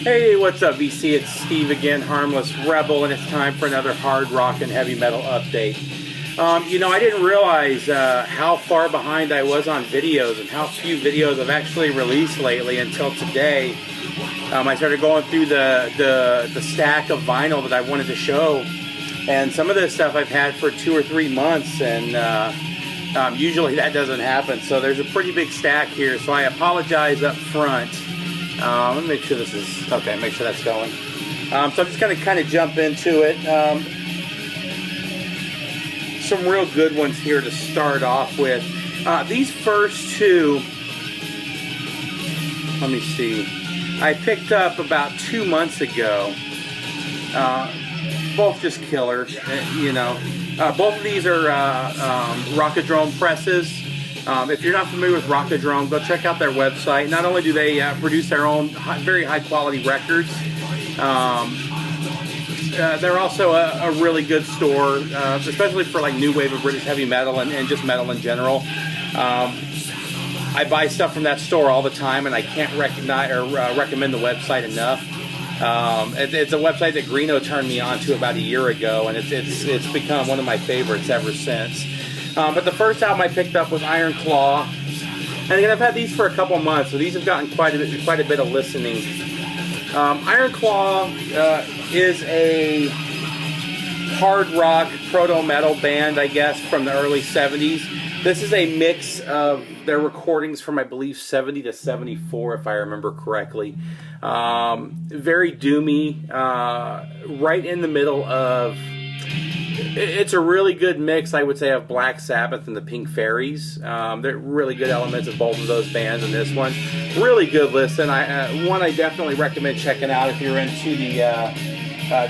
Hey, what's up, VC? It's Steve again, Harmless Rebel, and it's time for another hard rock and heavy metal update. You know, I didn't realize how far behind I was on videos and how few videos I've actually released lately until today. I started going through the stack of vinyl that I wanted to show, and some of this stuff I've had for 2 or 3 months, and usually that doesn't happen. So there's a pretty big stack here, so I apologize up front. Let me make sure this is okay. Make sure that's going. So I'm just going to kind of jump into it. Some real good ones here to start off with. These first two, let me see. I picked up about 2 months ago. Both just killer. You know, both of these are Rockadrome presses. If you're not familiar with Rockadrome, go check out their website. Not only do they produce their own very high quality records, they're also a really good store, especially for like new wave of British heavy metal and just metal in general. I buy stuff from that store all the time, and I can't recommend the website enough. It's a website that Greeno turned me on to about a year ago, and it's become one of my favorites ever since. But the first album I picked up was Iron Claw, and again, I've had these for a couple months, so these have gotten quite a bit of listening. Iron Claw is a hard rock proto metal band, I guess, from the early 70s. This is a mix of their recordings from, I believe, 70 to 74, if I remember correctly. Very doomy, right in the middle of... It's a really good mix, I would say, of Black Sabbath and the Pink Fairies. There are really good elements of both of those bands in this one. Really good listen. One I definitely recommend checking out if you're into the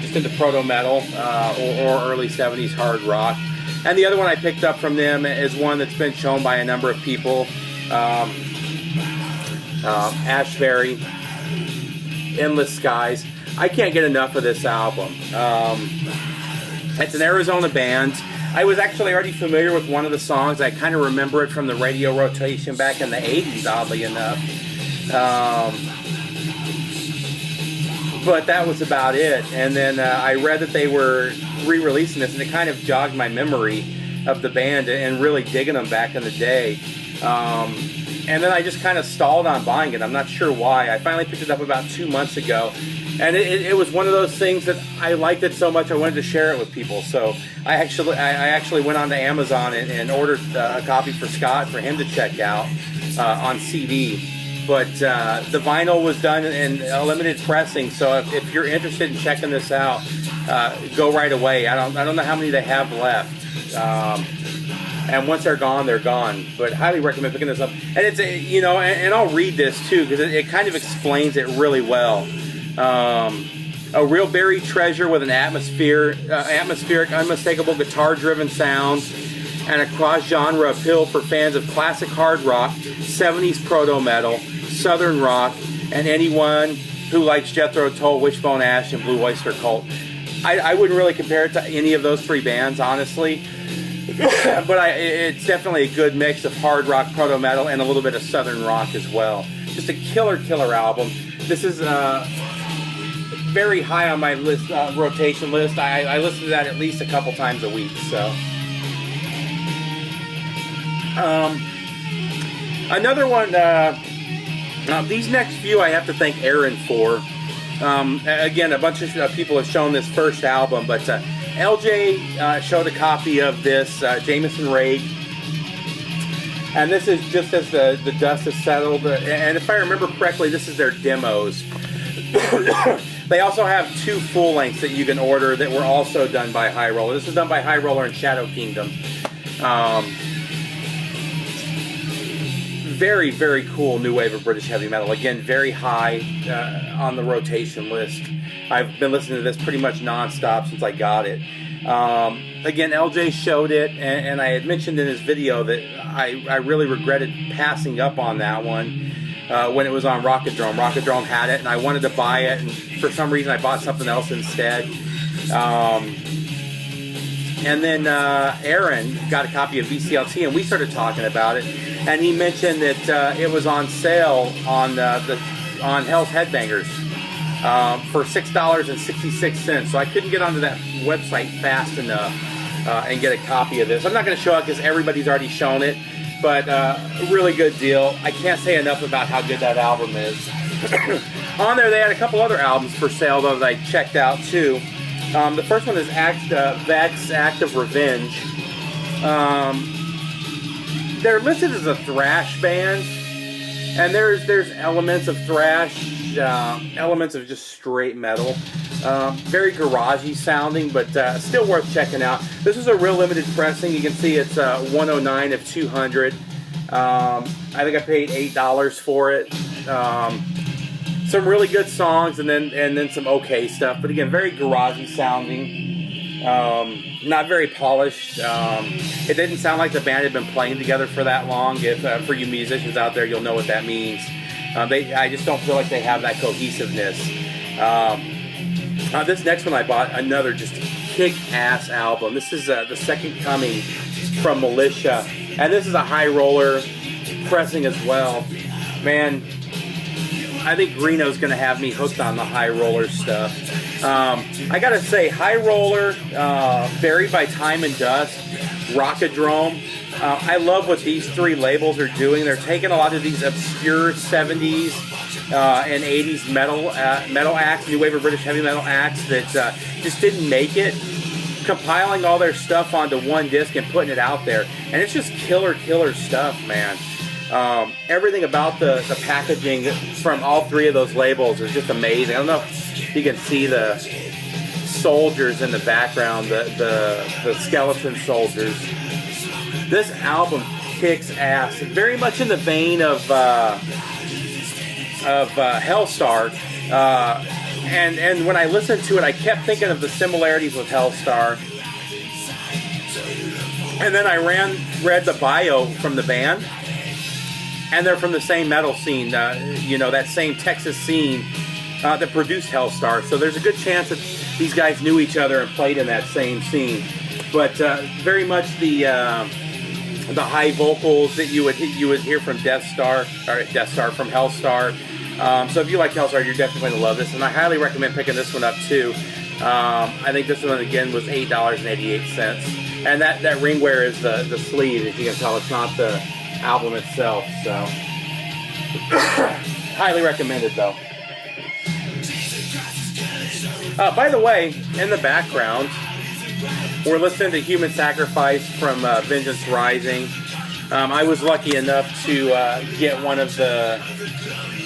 just into proto metal or early 70s hard rock. And the other one I picked up from them is one that's been shown by a number of people. Ashbury, Endless Skies. I can't get enough of this album. It's an Arizona band. I was actually already familiar with one of the songs. I kind of remember it from the radio rotation back in the 80s, oddly enough. But that was about it. And then I read that they were re-releasing this, and it kind of jogged my memory of the band and really digging them back in the day. And then I just kind of stalled on buying it. I'm not sure why. I finally picked it up about 2 months ago. And it was one of those things that I liked it so much I wanted to share it with people. So I actually went on to Amazon and ordered a copy for Scott for him to check out on CD. But the vinyl was done in a limited pressing. So if you're interested in checking this out, go right away. I don't know how many they have left. And once they're gone, they're gone. But highly recommend picking this up. And it's and I'll read this too because it kind of explains it really well. A real buried treasure with an atmospheric, unmistakable guitar-driven sounds and a cross-genre appeal for fans of classic hard rock, 70s proto-metal, southern rock, and anyone who likes Jethro Tull, Wishbone Ash, and Blue Oyster Cult. I wouldn't really compare it to any of those three bands, honestly. But it's definitely a good mix of hard rock, proto-metal, and a little bit of southern rock as well. Just a killer album. This is... very high on my list, rotation list. I listen to that at least a couple times a week. So, another one. These next few I have to thank Aaron for. Again, a bunch of people have shown this first album, but LJ showed a copy of this Jamison Raid, and this is just as the dust has settled. And if I remember correctly, this is their demos. They also have 2 full lengths that you can order that were also done by High Roller. This is done by High Roller and Shadow Kingdom. Very, very cool new wave of British heavy metal. Again, very high on the rotation list. I've been listening to this pretty much non-stop since I got it. Again, LJ showed it, and I had mentioned in his video that I really regretted passing up on that one. When it was on Rockadrome. Rockadrome had it, and I wanted to buy it, and for some reason I bought something else instead. And then Aaron got a copy of VCLT, and we started talking about it, and he mentioned that it was on sale on Hell's Headbangers. for $6.66. So I couldn't get onto that website fast enough and get a copy of this. I'm not going to show it because everybody's already shown it, but a really good deal. I can't say enough about how good that album is. On there, they had a couple other albums for sale, though, that I checked out, too. The first one is Axvex Act of Revenge. They're listed as a thrash band, and there's elements of thrash, elements of just straight metal. Very garagey sounding, but still worth checking out. This is a real limited pressing. You can see it's 109 of 200. I think I paid $8 for it. Some really good songs, and then some okay stuff. But again, very garagey sounding. Not very polished. It didn't sound like the band had been playing together for that long. If for you musicians out there, you'll know what that means. I just don't feel like they have that cohesiveness. This next one I bought, another just kick-ass album. This is the Second Coming from Militia, and this is a high roller pressing as well. Man, I think Reno's going to have me hooked on the high roller stuff. I got to say, high roller, Buried by Time and Dust, Rockadrome. I love what these three labels are doing. They're taking a lot of these obscure 70s and 80s metal acts, new wave of British heavy metal acts that just didn't make it, compiling all their stuff onto one disc and putting it out there. And it's just killer stuff, man. Everything about the packaging from all three of those labels is just amazing. I don't know if you can see the soldiers in the background, the skeleton soldiers. This album kicks ass, very much in the vein of Hellstar. And when I listened to it, I kept thinking of the similarities with Hellstar. And then I read the bio from the band. And they're from the same metal scene, that same Texas scene that produced Hellstar. So there's a good chance that these guys knew each other and played in that same scene. But very much the high vocals that you would hear from from Hellstar. So if you like Hellstar, you're definitely going to love this, and I highly recommend picking this one up too. I think this one again was $8.88, and that ringwear is the sleeve. As you can tell, it's not the album itself, so highly recommended though. By the way, in the background, we're listening to Human Sacrifice from Vengeance Rising. I was lucky enough to get one of the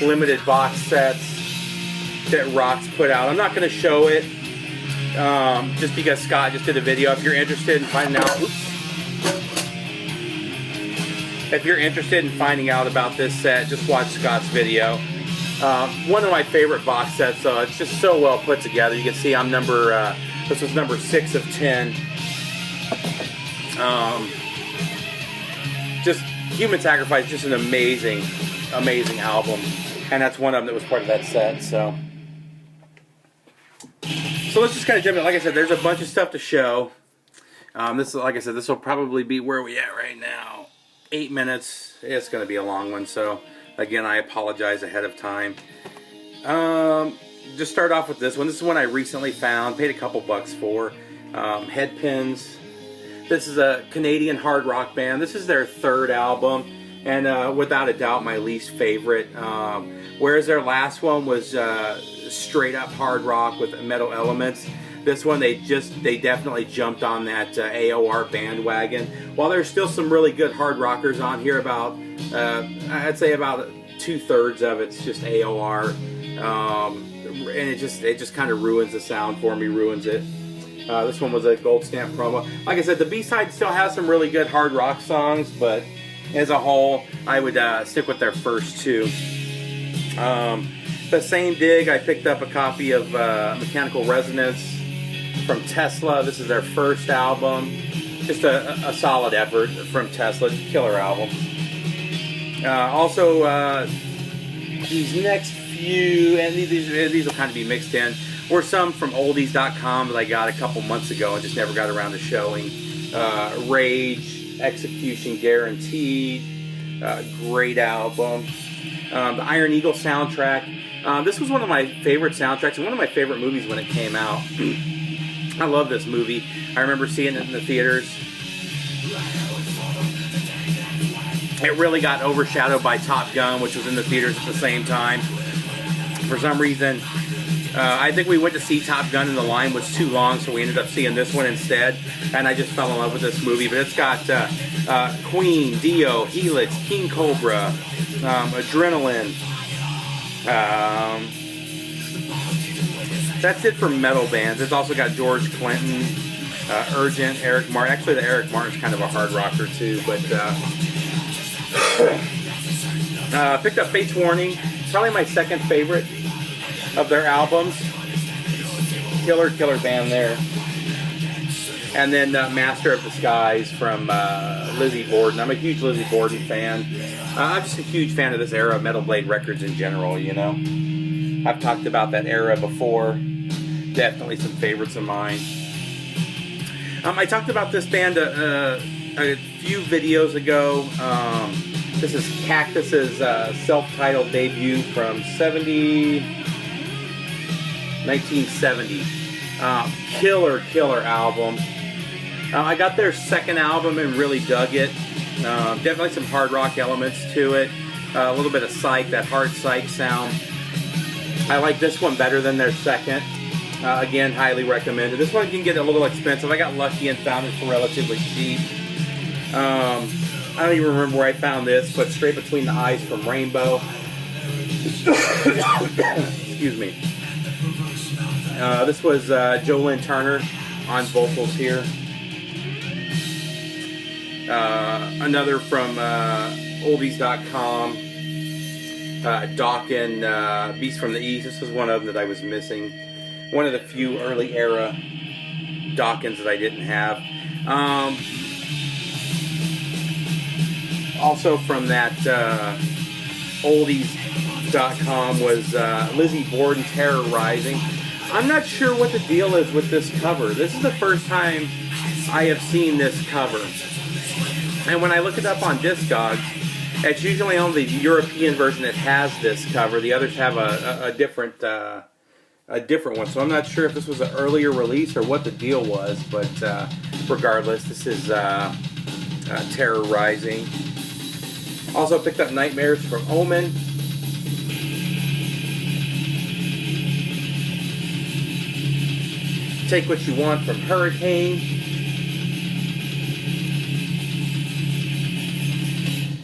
limited box sets that Rock's put out. I'm not going to show it just because Scott just did a video. If you're interested in finding out, If you're interested in finding out about this set, just watch Scott's video. One of my favorite box sets, so it's just so well put together. You can see I'm this was number 6 of 10. Just Human Sacrifice, just an amazing album. And that's one of them that was part of that set, so let's just kind of jump in. Like I said, there's a bunch of stuff to show. This will probably be where we at right now. 8 minutes. It's going to be a long one, so again, I apologize ahead of time. Just start off with this one. This is one I recently found, paid a couple bucks for. Headpins. This is a Canadian hard rock band. This is their 3rd album, and without a doubt my least favorite. Whereas their last one was straight up hard rock with metal elements, this one they definitely jumped on that AOR bandwagon. While there's still some really good hard rockers on here, I'd say about 2/3 of it's just AOR, and it just kind of ruins the sound for me, ruins it. This one was a gold stamp promo. Like I said, the B-side still has some really good hard rock songs, but as a whole, I would stick with their first 2. The same dig, I picked up a copy of Mechanical Resonance from Tesla. This is their first album. Just a solid effort from Tesla. Killer album. Also, these next few, and these will kind of be mixed in, were some from oldies.com that I got a couple months ago and just never got around to showing. Rage, Execution Guaranteed, Great album. The Iron Eagle soundtrack. This was one of my favorite soundtracks and one of my favorite movies when it came out. I love this movie. I remember seeing it in the theaters. It really got overshadowed by Top Gun, which was in the theaters at the same time. For some reason, I think we went to see Top Gun and the line was too long, so we ended up seeing this one instead. And I just fell in love with this movie. But it's got Queen, Dio, Helix, King Cobra, Adrenaline. That's it for metal bands. It's also got George Clinton, Urgent, Eric Martin. Actually, the Eric Martin's kind of a hard rocker too. But picked up Fate's Warning. Probably my second favorite of their albums. Killer band there. And then Master of Disguise from Lizzie Borden. I'm a huge Lizzie Borden fan. I'm just a huge fan of this era of Metal Blade Records in general, you know. I've talked about that era before. Definitely some favorites of mine. I talked about this band a few videos ago. This is Cactus's self-titled debut from 1970. Killer album. I got their second album and really dug it. Definitely some hard rock elements to it. A little bit of psych, that hard psych sound. I like this one better than their second. Again, highly recommended. This one can get a little expensive. I got lucky and found it for relatively cheap. I don't even remember where I found this, but Straight Between the Eyes from Rainbow. Excuse me. This was Jolyn Turner on vocals here. Another from oldies.com. Dawkins, Beast from the East. This was one of them that I was missing. One of the few early era Dawkins that I didn't have. Also from that oldies.com was Lizzie Borden, Terrorizing. I'm not sure what the deal is with this cover. This is the first time I have seen this cover. And when I look it up on Discogs, it's usually on the European version that has this cover. The others have a different one. So I'm not sure if this was an earlier release or what the deal was. But regardless, this is Terrorizing. Also picked up Nightmares from Omen. Take What You Want from Hurricane.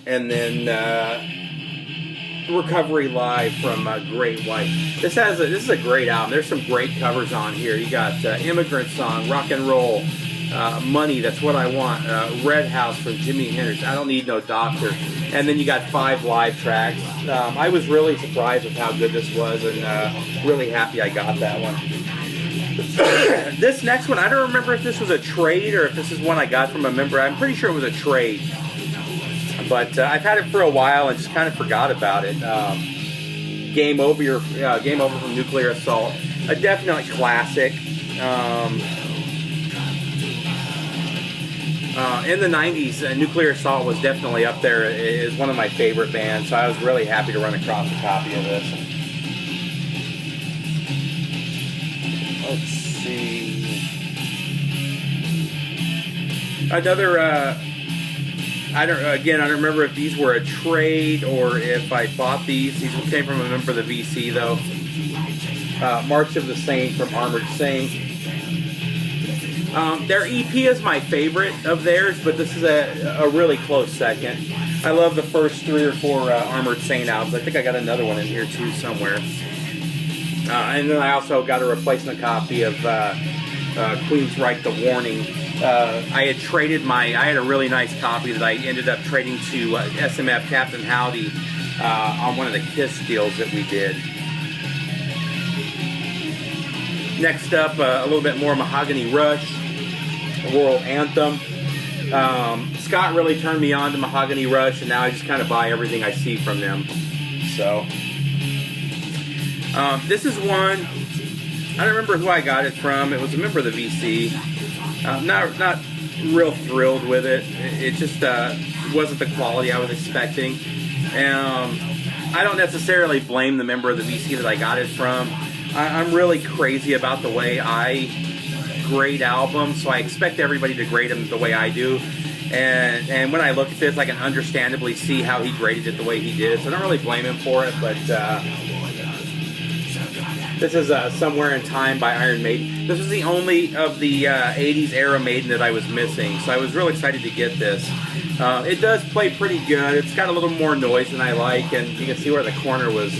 And then Recovery Live from Great White. This is a great album. There's some great covers on here. You got Immigrant Song, Rock and Roll, Money, That's What I Want, Red House from Jimi Hendrix, I Don't Need No Doctor. And then you got 5 live tracks. I was really surprised with how good this was and really happy I got that one. This next one, I don't remember if this was a trade or if this is one I got from a member. I'm pretty sure it was a trade. But I've had it for a while and just kind of forgot about it. Game Over from Nuclear Assault. A definite classic. In the 90s, Nuclear Assault was definitely up there. It is one of my favorite bands, so I was really happy to run across a copy of this. Let's see. Another, I don't remember if these were a trade or if I bought these. These came from a member of the VC, though. March of the Saint from Armored Saint. Their EP is my favorite of theirs, but this is a really close second. I love the first 3 or 4 Armored Saint albums. I think I got another one in here, too, somewhere. And then I also got a replacement copy of Queensryche, The Warning. I had a really nice copy that I ended up trading to SMF Captain Howdy on one of the Kiss deals that we did. Next up, a little bit more Mahogany Rush, World Anthem. Scott really turned me on to Mahogany Rush, and now I just kind of buy everything I see from them. So, this is one, I don't remember who I got it from. It was a member of the VC. Not real thrilled with it. It just wasn't the quality I was expecting. I don't necessarily blame the member of the VC that I got it from. I'm really crazy about the way I grade albums, so I expect everybody to grade them the way I do. And when I look at this, I can understandably see how he graded it the way he did. So I don't really blame him for it, but this is Somewhere in Time by Iron Maiden. This was the only of the 80s era Maiden that I was missing, so I was real excited to get this. It does play pretty good. It's got a little more noise than I like, and you can see where the corner was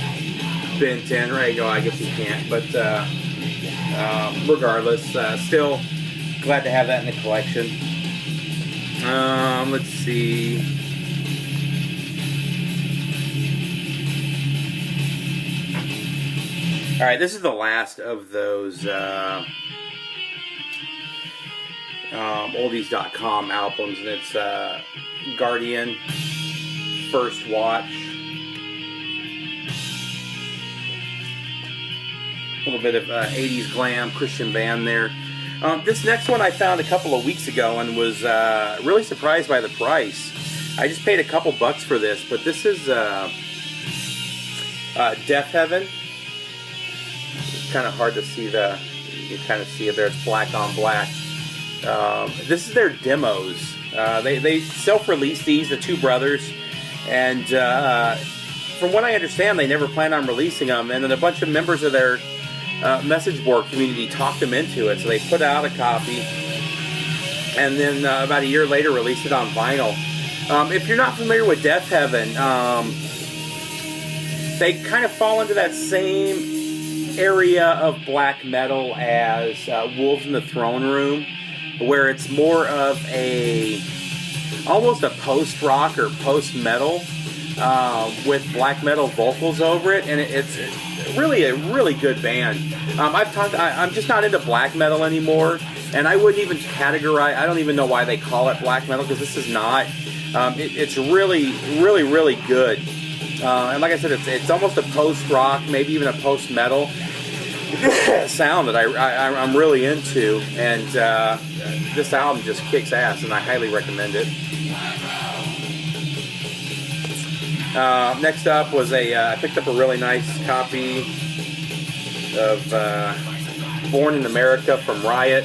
bent in. Right? I guess you can't, but regardless, still glad to have that in the collection. Let's see. All right, this is the last of those oldies.com albums, and it's Guardian, First Watch. A little bit of 80s glam, Christian band there. This next one I found a couple of weeks ago and was really surprised by the price. I just paid a couple bucks for this, but this is Death Heaven. It's kind of hard to see you kind of see it there, it's black on black. This is their demos. They self-released these, the two brothers, and from what I understand, they never planned on releasing them, and then a bunch of members of their message board community talked them into it, so they put out a copy, and then about a year later released it on vinyl. If you're not familiar with Death Heaven, they kind of fall into that same area of black metal as Wolves in the Throne Room, where it's more of almost a post-rock or post-metal with black metal vocals over it, and it's really a really good band. I'm just not into black metal anymore, and I wouldn't even categorize. I don't even know why they call it black metal, because this is not. It's really, really, really good. And like I said, it's almost a post-rock, maybe even a post-metal sound that I'm really into, and this album just kicks ass, and I highly recommend it. Next up was I picked up a really nice copy of Born in America from Riot.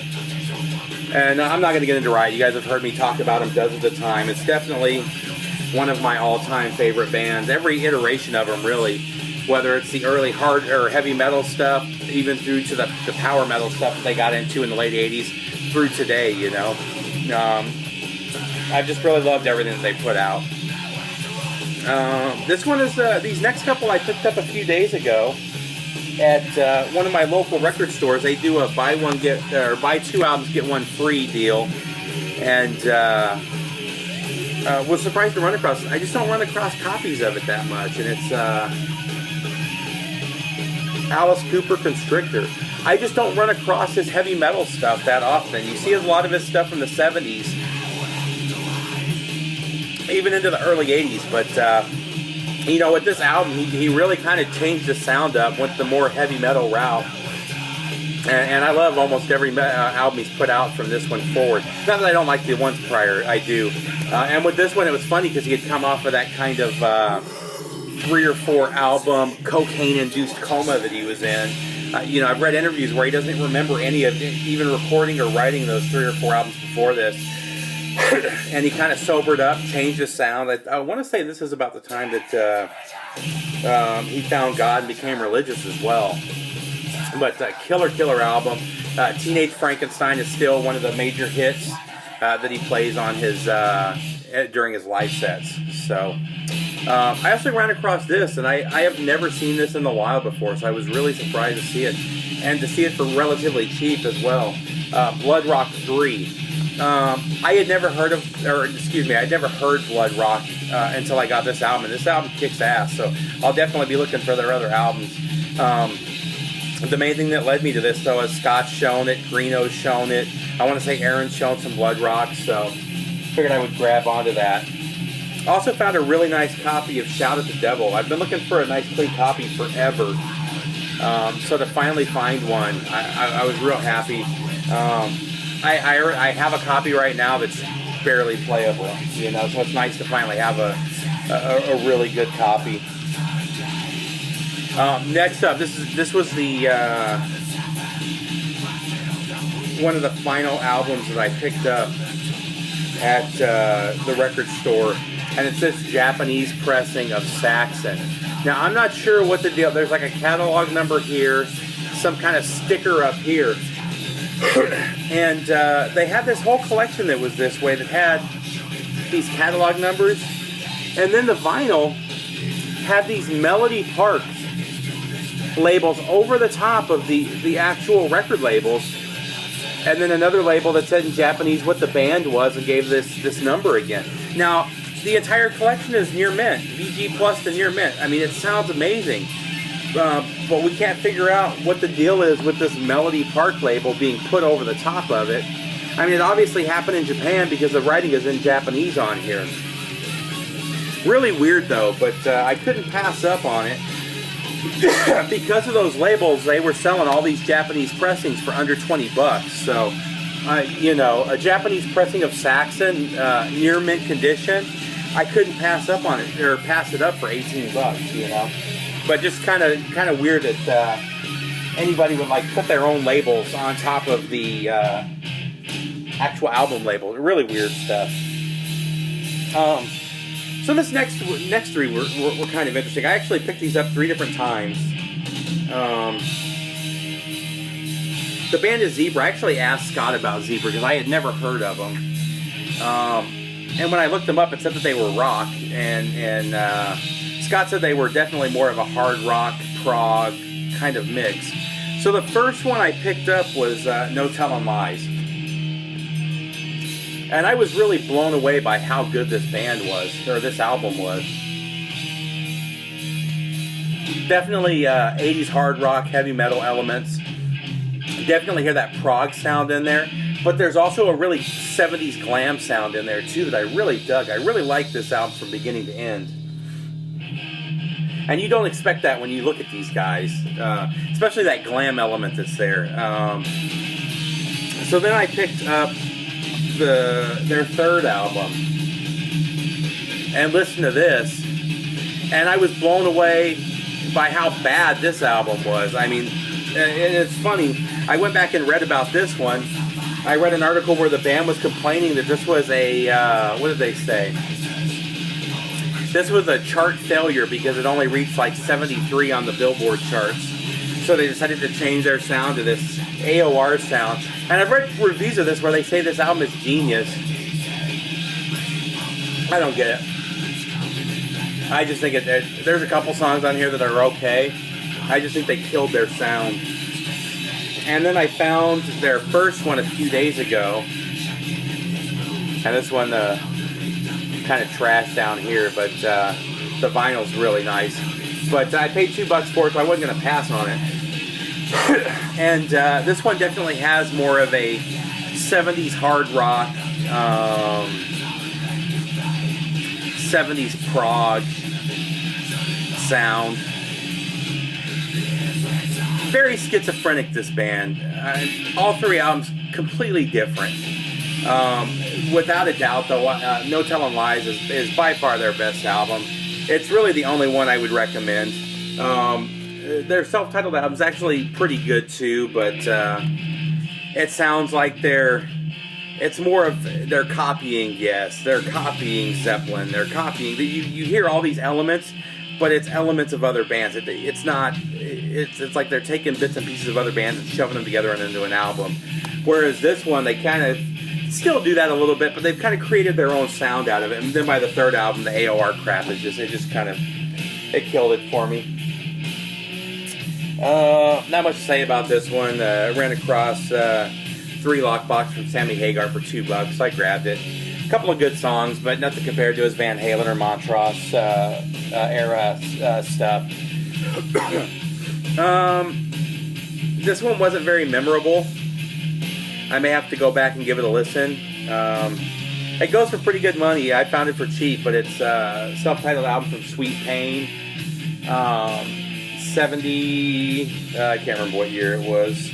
And I'm not going to get into Riot. You guys have heard me talk about them dozens of times. It's definitely one of my all-time favorite bands. Every iteration of them, really. Whether it's the early hard or heavy metal stuff, even through to the power metal stuff that they got into in the late 80s, through today, you know. I've just really loved everything that they put out. This one is, these next couple I picked up a few days ago at one of my local record stores. They do a buy two albums, get one free deal. And was surprised to run across it. I just don't run across copies of it that much. And it's Alice Cooper, Constrictor. I just don't run across his heavy metal stuff that often. You see a lot of his stuff from the 70s, even into the early 80s, but you know, with this album, he really kind of changed the sound up, went the more heavy metal route, and I love almost every album he's put out from this one forward. Not that I don't like the ones prior, I do. And with this one, it was funny because he had come off of that kind of 3 or 4 album cocaine-induced coma that he was in. You know, I've read interviews where he doesn't remember any of it, even recording or writing those 3 or 4 albums before this. And he kind of sobered up, changed his sound. I want to say this is about the time that he found God and became religious as well. But killer album. Teenage Frankenstein is still one of the major hits that he plays on his during his live sets. So I also ran across this, and I have never seen this in the wild before, so I was really surprised to see it, and to see it for relatively cheap as well. Blood Rock 3. I had never heard I'd never heard Blood Rock until I got this album, and this album kicks ass, so I'll definitely be looking for their other albums. The main thing that led me to this, though, is Scott's shown it, Greeno's shown it, I want to say Aaron's shown some Blood Rock, so figured I would grab onto that. Also found a really nice copy of Shout at the Devil. I've been looking for a nice clean copy forever, so to finally find one, I was real happy. I have a copy right now that's barely playable, you know, so it's nice to finally have a really good copy. Next up, this was the one of the final albums that I picked up at the record store, and it's this Japanese pressing of Saxon. Now, I'm not sure what the deal. There's like a catalog number here, some kind of sticker up here, and they had this whole collection that was this way that had these catalog numbers, and then the vinyl had these Melody Park labels over the top of the actual record labels, and then another label that said in Japanese what the band was and gave this number again. Now, the entire collection is near mint, VG plus to near mint. I mean, it sounds amazing, but we can't figure out what the deal is with this Melody Park label being put over the top of it. I mean, it obviously happened in Japan because the writing is in Japanese on here. Really weird though, but I couldn't pass up on it. Because of those labels, they were selling all these Japanese pressings for under $20. So, you know, a Japanese pressing of Saxon, near mint condition, I couldn't pass up on it or pass it up for $18. You know, but just kind of weird that anybody would like put their own labels on top of the actual album label. Really weird stuff. So this next three were kind of interesting. I actually picked these up 3 different times. The band is Zebra. I actually asked Scott about Zebra because I had never heard of them. And when I looked them up, it said that they were rock. And Scott said they were definitely more of a hard rock, prog kind of mix. So the first one I picked up was No Tellin' Lies. And I was really blown away by how good this band was, or this album was. Definitely 80s hard rock, heavy metal elements. Definitely hear that prog sound in there. But there's also a really 70s glam sound in there too that I really dug. I really like this album from beginning to end. And you don't expect that when you look at these guys. Especially that glam element that's there. So then I picked up their third album and listened to this, and I was blown away by how bad this album was. I mean, and it's funny, I went back and read about this one. I read an article where the band was complaining that this was a what did they say? This was a chart failure because it only reached like 73 on the Billboard charts. So they decided to change their sound to this AOR sound. And I've read reviews of this where they say this album is genius. I don't get it. I just think there's a couple songs on here that are okay. I just think they killed their sound. And then I found their first one a few days ago. And this one kind of trashed down here, but the vinyl's really nice. But I paid $2 for it, so I wasn't going to pass on it. And this one definitely has more of a 70s hard rock, 70s prog sound. Very schizophrenic, this band. All 3 albums completely different. Without a doubt, though, No Tellin' Lies is by far their best album. It's really the only one I would recommend. Their self-titled album is actually pretty good too, but it sounds like they're copying, yes, they're copying Zeppelin, they're copying, you hear all these elements, but it's elements of other bands. It's like they're taking bits and pieces of other bands and shoving them together and into an album. Whereas this one, they kind of still do that a little bit, but they've kind of created their own sound out of it. And then by the third album, the AOR crap it killed it for me. Not much to say about this one. I ran across 3 Lockbox from Sammy Hagar for $2. I grabbed it. A couple of good songs, but nothing compared to his Van Halen or Montrose era stuff. This one wasn't very memorable. I may have to go back and give it a listen. It goes for pretty good money. I found it for cheap, but it's a self-titled album from Sweet Pain. 70, I can't remember what year it was.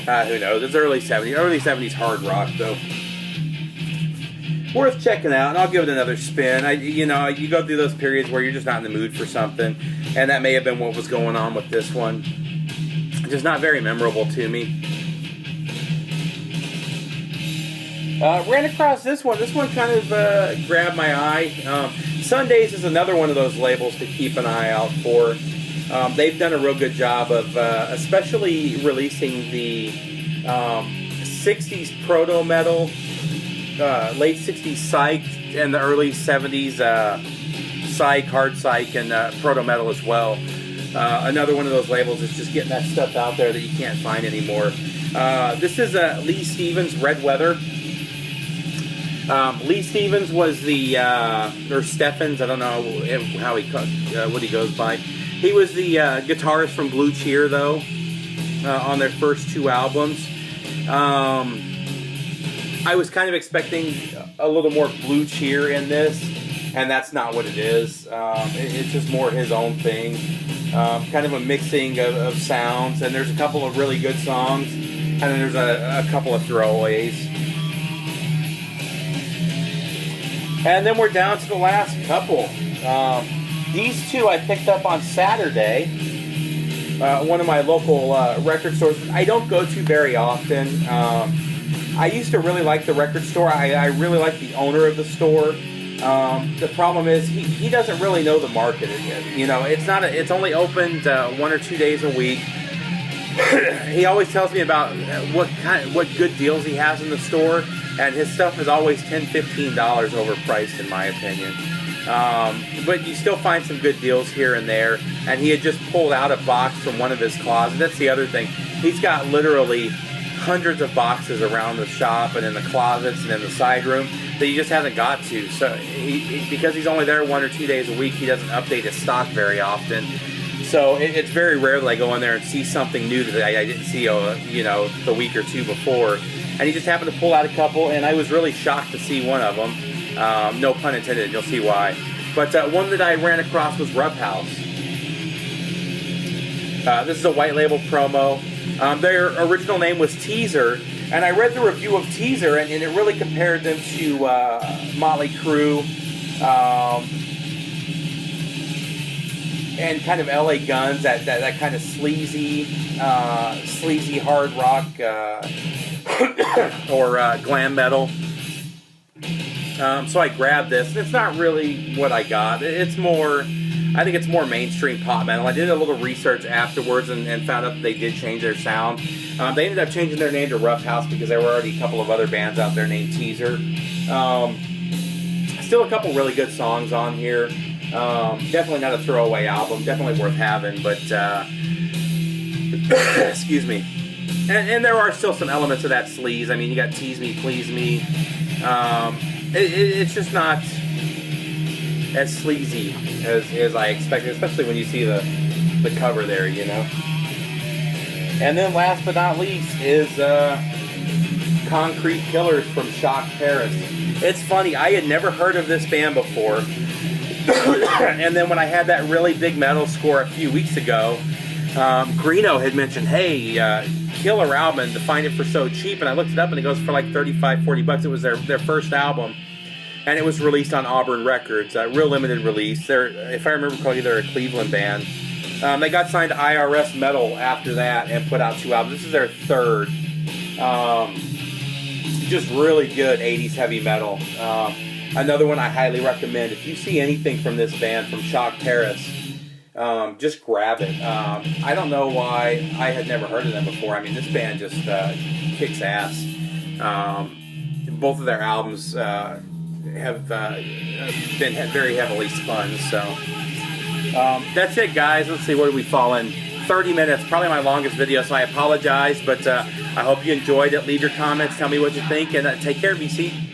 Who knows? It's early 70s. Early 70s hard rock, though. Worth checking out, and I'll give it another spin. You go through those periods where you're just not in the mood for something, and that may have been what was going on with this one. Just not very memorable to me. Ran across this one. This one kind of grabbed my eye. Sundays is another one of those labels to keep an eye out for. They've done a real good job of especially releasing the 60s proto-metal, late 60s psych, and the early 70s psych, hard psych, and proto-metal as well. Another one of those labels is just getting that stuff out there that you can't find anymore. This is Lee Stevens, Red Weather. Lee Stevens was the, or Steffens, I don't know how what he goes by. He was the guitarist from Blue Cheer, though, on their first 2 albums. I was kind of expecting a little more Blue Cheer in this, and that's not what it is. It's just more his own thing. Kind of a mixing of sounds, and there's a couple of really good songs, and then there's a couple of throwaways. And then we're down to the last couple. These 2 I picked up on Saturday. One of my local record stores. I don't go to very often. I used to really like the record store. I really like the owner of the store. The problem is he doesn't really know the market. It's only opened 1 or 2 days a week. He always tells me about what good deals he has in the store, and his stuff is always $10-15 overpriced in my opinion. But you still find some good deals here and there, and he had just pulled out a box from one of his closets. That's the other thing. He's got literally hundreds of boxes around the shop and in the closets and in the side room that he just hasn't got to. So because he's only there 1 or 2 days a week, he doesn't update his stock very often. So it's very rare that I go in there and see something new that I didn't see, the week or 2 before. And he just happened to pull out a couple, and I was really shocked to see one of them. No pun intended, you'll see why. But one that I ran across was Rough House. This is a white label promo. Their original name was Teaser, and I read the review of Teaser, and it really compared them to Motley Crue, and kind of LA Guns, that kind of sleazy hard rock or glam metal. So I grabbed this, and it's not really what I got. I think it's more mainstream pop metal. I did a little research afterwards and found out that they did change their sound. They ended up changing their name to Rough House because there were already a couple of other bands out there named Teaser. Still a couple really good songs on here. Definitely not a throwaway album. Definitely worth having, but excuse me. And there are still some elements of that sleaze. I mean, you got Tease Me, Please Me. It's just not as sleazy as I expected, especially when you see the cover there, And then last but not least is Concrete Killers from Shock Paris. It's funny, I had never heard of this band before. And then when I had that really big metal score a few weeks ago, Greeno had mentioned, hey, killer album, to find it for so cheap, and I looked it up and it goes for like $35-40. It was their first album, and it was released on Auburn Records, real limited release. If I remember correctly, they're a Cleveland band. They got signed to IRS Metal after that and put out 2 albums. This is their third. Just really good 80s heavy metal. Another one I highly recommend. If you see anything from this band, from Shock Paris, just grab it. I don't know why I had never heard of them before. I mean, this band just kicks ass. Both of their albums have been very heavily spun. So that's it, guys. Let's see, where do we fall in? 30 minutes, probably my longest video, so I apologize. But I hope you enjoyed it. Leave your comments. Tell me what you think, and take care, BC.